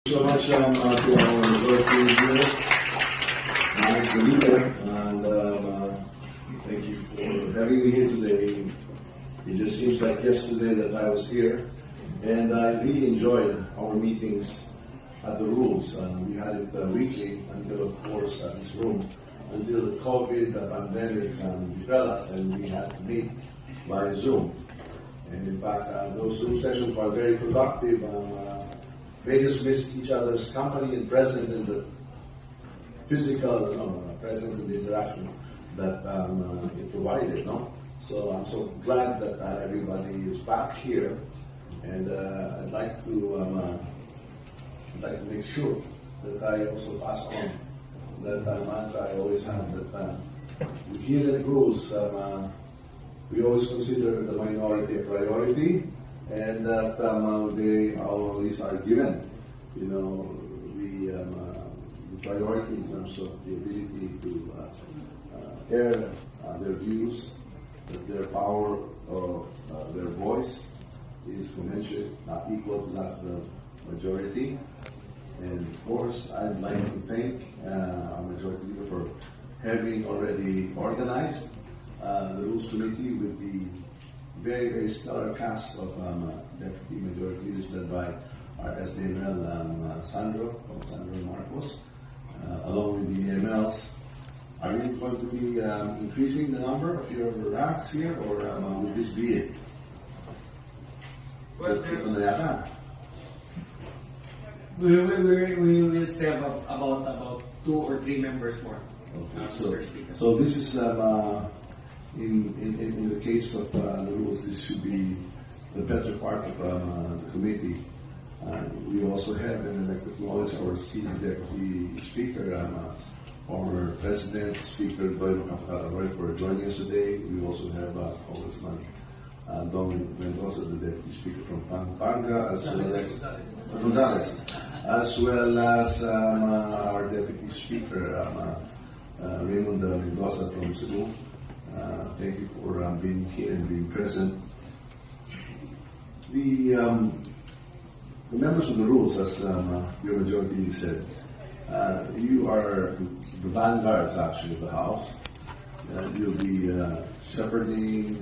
So much to our majority leader, the leader, and thank you for having me here today. It just seems like yesterday that I was here, and I really enjoyed our meetings at the rules. We had it weekly until, of course, at this room, until the COVID pandemic befell us, and we had to meet by Zoom. And in fact, those Zoom sessions were very productive. They just missed each other's company and presence in the physical presence and the interaction that it provided. No? So I'm so glad that everybody is back here, and I'd like to make sure that I also pass on that mantra I always have, that here at Bruce, we always consider the minority a priority, and that they always are given, the priority in terms of the ability to air their views, that their power of their voice is commensurate, not equal to that of the majority. And of course, I'd like to thank our majority leader for having already organized the Rules Committee with the very, very stellar cast of deputy majority leaders led by our SDML Sandro Marcos, along with the EMLs. Are you going to be increasing the number of your ranks here, or will this be it? Well, we will still have about 2 or 3 members more. Okay. So this is in the case of the rules, this should be the better part of the committee. We also have, and I'd like to acknowledge our senior deputy speaker, former president, Speaker Doyle Capitalaroy, for joining us today. We also have Congressman Don Mendoza, the deputy speaker from Pampanga, as well as Gonzales, as well as our deputy speaker, Raymond Mendoza from Cebu. Thank you for being here and being present. The members of the rules, as your majority said, you are the vanguards actually of the House. You'll be shepherding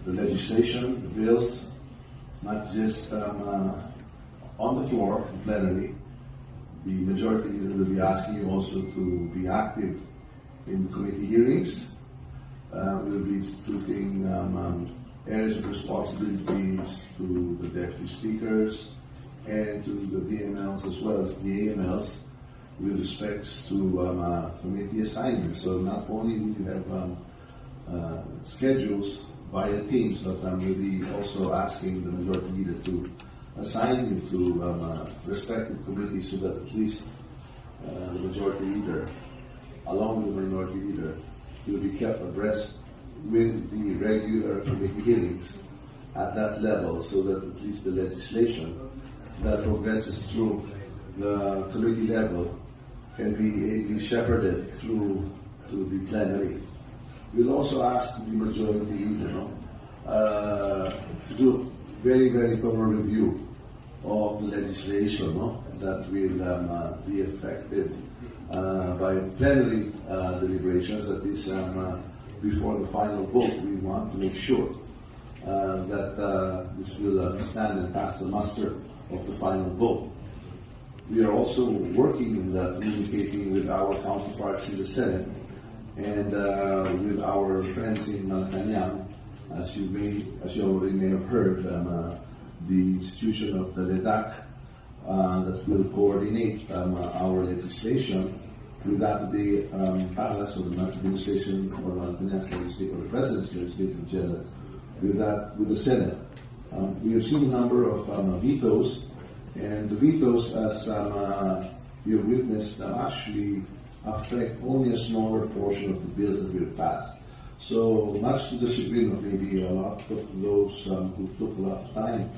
the legislation, the bills, not just on the floor, in plenary. The majority leader will be asking you also to be active in committee hearings. We'll be instituting areas of responsibilities to the deputy speakers and to the DMLs as well as the AMLs with respects to committee assignments. So not only will you have schedules via Teams, but we'll be also asking the majority leader to assign you to respective committees so that at least the majority leader, along with the minority leader, will be kept abreast with the regular committee hearings at that level, so that at least the legislation that progresses through the committee level can be ably shepherded through to the plenary. We'll also ask the majority leader to do very, very thorough review of the legislation that will be affected by plenary deliberations, that is before the final vote. We want to make sure that this will stand and pass the muster of the final vote. We are also working in that, communicating with our counterparts in the Senate and with our friends in Malacanang. As you already may have heard, the institution of the LEDAC that will coordinate our legislation with that of the Palace of the Administration or Malacanang Legislative or the President's Legislative General, with the Senate. We have seen a number of vetoes, and the vetoes, as you have witnessed, actually affect only a smaller portion of the bills that we have passed. So much to the chagrin of maybe a lot of those who took a lot of time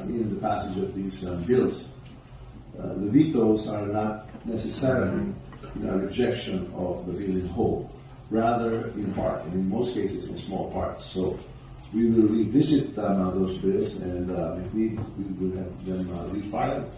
in the passage of these bills. The vetoes are not necessarily a rejection of the bill in whole, rather in part, and in most cases in small parts. So we will revisit those bills, and indeed we will have them refiled